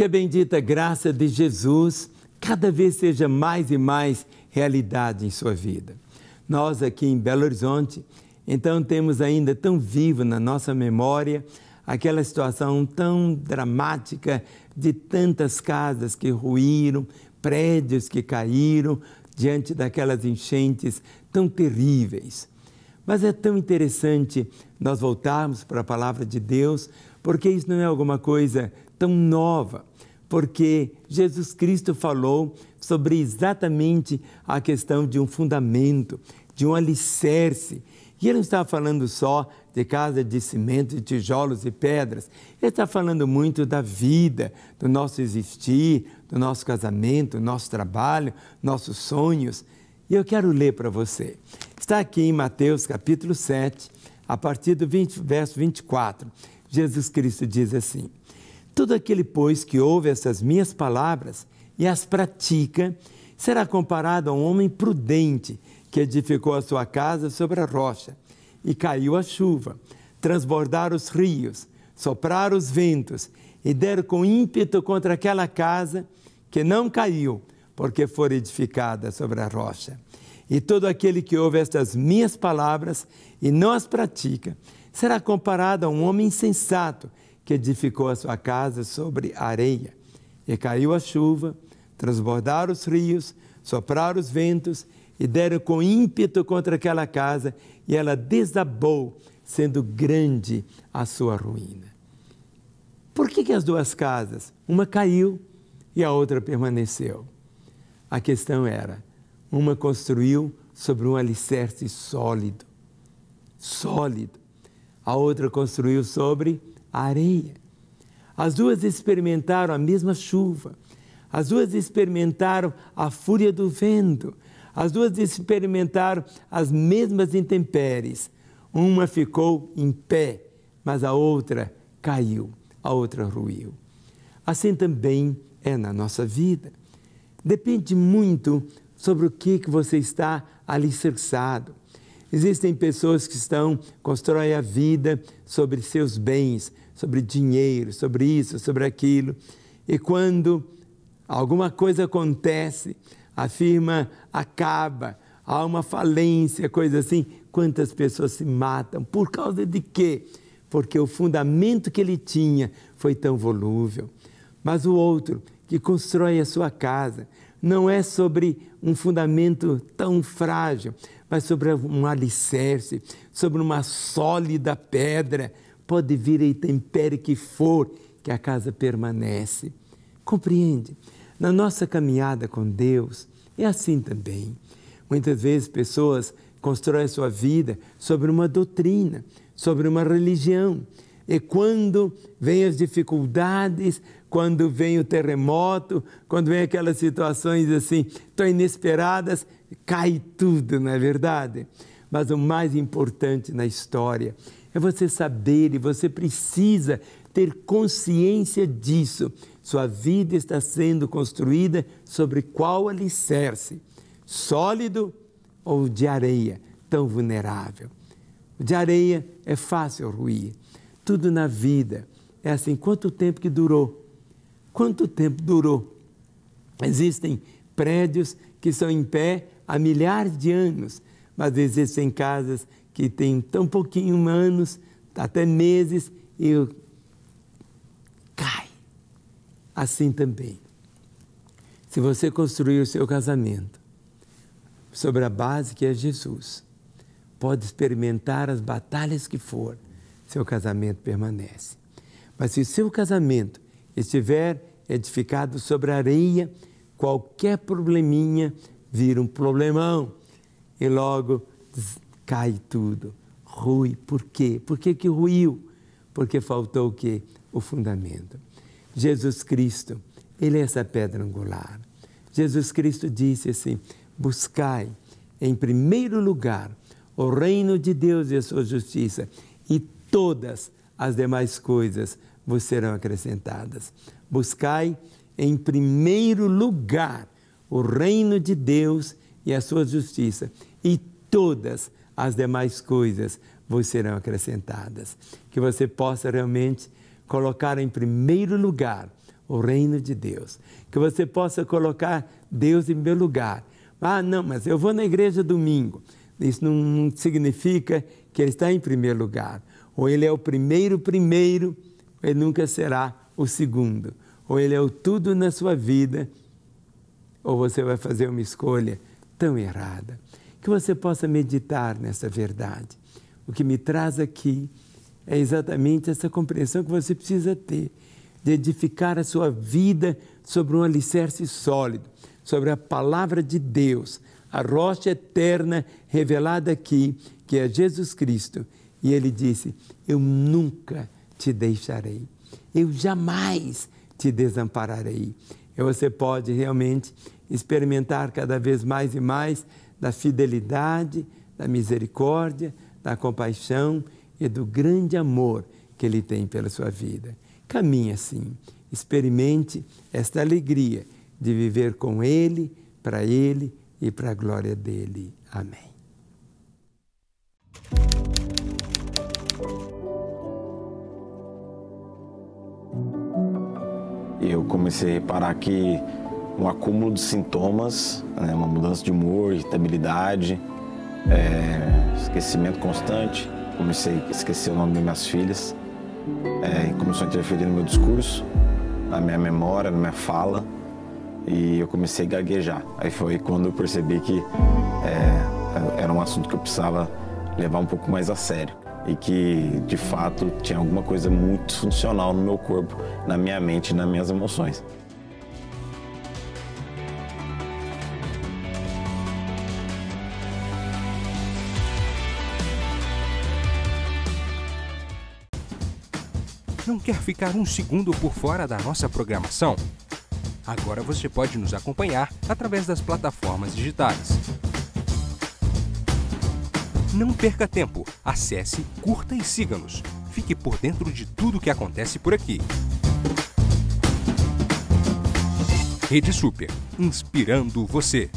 Que a bendita graça de Jesus cada vez seja mais e mais realidade em sua vida. Nós aqui em Belo Horizonte, então temos ainda tão vivo na nossa memória aquela situação tão dramática de tantas casas que ruíram, prédios que caíram diante daquelas enchentes tão terríveis. Mas é tão interessante nós voltarmos para a palavra de Deus, porque isso não é alguma coisa tão nova, porque Jesus Cristo falou sobre exatamente a questão de um fundamento, de um alicerce. E ele não está falando só de casa de cimento, de tijolos e pedras. Ele está falando muito da vida, do nosso existir, do nosso casamento, do nosso trabalho, nossos sonhos. E eu quero ler para você. Está aqui em Mateus capítulo 7, a partir do verso 24. Jesus Cristo diz assim: todo aquele, pois, que ouve essas minhas palavras e as pratica, será comparado a um homem prudente que edificou a sua casa sobre a rocha. E caiu a chuva, transbordaram os rios, sopraram os ventos e deram com ímpeto contra aquela casa, que não caiu, porque foi edificada sobre a rocha. E todo aquele que ouve estas minhas palavras e não as pratica, será comparado a um homem insensato que edificou a sua casa sobre a areia. E caiu a chuva, transbordaram os rios, sopraram os ventos e deram com ímpeto contra aquela casa, e ela desabou, sendo grande a sua ruína. Por que as duas casas? Uma caiu e a outra permaneceu. A questão era, uma construiu sobre um alicerce sólido. A outra construiu sobre a areia. As duas experimentaram a mesma chuva. As duas experimentaram a fúria do vento. As duas experimentaram as mesmas intempéries. Uma ficou em pé, mas a outra caiu, a outra ruiu. Assim também é na nossa vida. Depende muito sobre o que você está alicerçado. Existem pessoas que constroem a vida sobre seus bens, sobre dinheiro, sobre isso, sobre aquilo. E quando alguma coisa acontece, a firma acaba, há uma falência, coisa assim, quantas pessoas se matam? Por causa de quê? Porque o fundamento que ele tinha foi tão volúvel. Mas o outro, que constrói a sua casa, não é sobre um fundamento tão frágil, mas sobre um alicerce, sobre uma sólida pedra. Pode vir a intempérie que for, que a casa permanece. Compreende? Na nossa caminhada com Deus, é assim também. Muitas vezes pessoas constroem a sua vida sobre uma doutrina, sobre uma religião. E quando vem as dificuldades, quando vem o terremoto, quando vem aquelas situações assim, tão inesperadas, cai tudo, não é verdade? Mas o mais importante na história é você saber, e você precisa ter consciência disso. Sua vida está sendo construída sobre qual alicerce? Sólido ou de areia, tão vulnerável? De areia é fácil ruir. Tudo na vida é assim. Quanto tempo que durou? Quanto tempo durou? Existem prédios que são em pé há milhares de anos, mas existem casas que têm tão pouquinho anos, até meses, e cai. Assim também. Se você construir o seu casamento sobre a base que é Jesus, pode experimentar as batalhas que for, seu casamento permanece. Mas se o seu casamento estiver edificado sobre areia, qualquer probleminha vira um problemão e logo cai tudo, rui. Por quê? Por que ruiu? Porque faltou o quê? O fundamento. Jesus Cristo, Ele é essa pedra angular. Jesus Cristo disse assim: buscai em primeiro lugar o reino de Deus e a sua justiça, e todas as demais coisas vos serão acrescentadas. Buscai em primeiro lugar o reino de Deus e a sua justiça, e todas as demais coisas vos serão acrescentadas. Que você possa realmente colocar em primeiro lugar o reino de Deus. Que você possa colocar Deus em primeiro lugar. Ah, não, mas eu vou na igreja domingo. Isso não significa que Ele está em primeiro lugar. Ou Ele é o primeiro, Ele nunca será o segundo. Ou Ele é o tudo na sua vida, ou você vai fazer uma escolha tão errada. Que você possa meditar nessa verdade. O que me traz aqui é exatamente essa compreensão que você precisa ter, de edificar a sua vida sobre um alicerce sólido, sobre a palavra de Deus, a rocha eterna revelada aqui, que é Jesus Cristo. E Ele disse: eu nunca te deixarei, eu jamais te desampararei. E você pode realmente experimentar cada vez mais e mais da fidelidade, da misericórdia, da compaixão e do grande amor que Ele tem pela sua vida. Caminhe assim, experimente esta alegria de viver com Ele, para Ele e para a glória dEle. Amém. Eu comecei a reparar que um acúmulo de sintomas, né, uma mudança de humor, irritabilidade, esquecimento constante. Comecei a esquecer o nome das minhas filhas, começou a interferir no meu discurso, na minha memória, na minha fala, e eu comecei a gaguejar. Aí foi quando eu percebi que era um assunto que eu precisava levar um pouco mais a sério e que, de fato, tinha alguma coisa muito disfuncional no meu corpo, na minha mente e nas minhas emoções. Não quer ficar um segundo por fora da nossa programação? Agora você pode nos acompanhar através das plataformas digitais. Não perca tempo, acesse, curta e siga-nos. Fique por dentro de tudo o que acontece por aqui. Rede Super, inspirando você.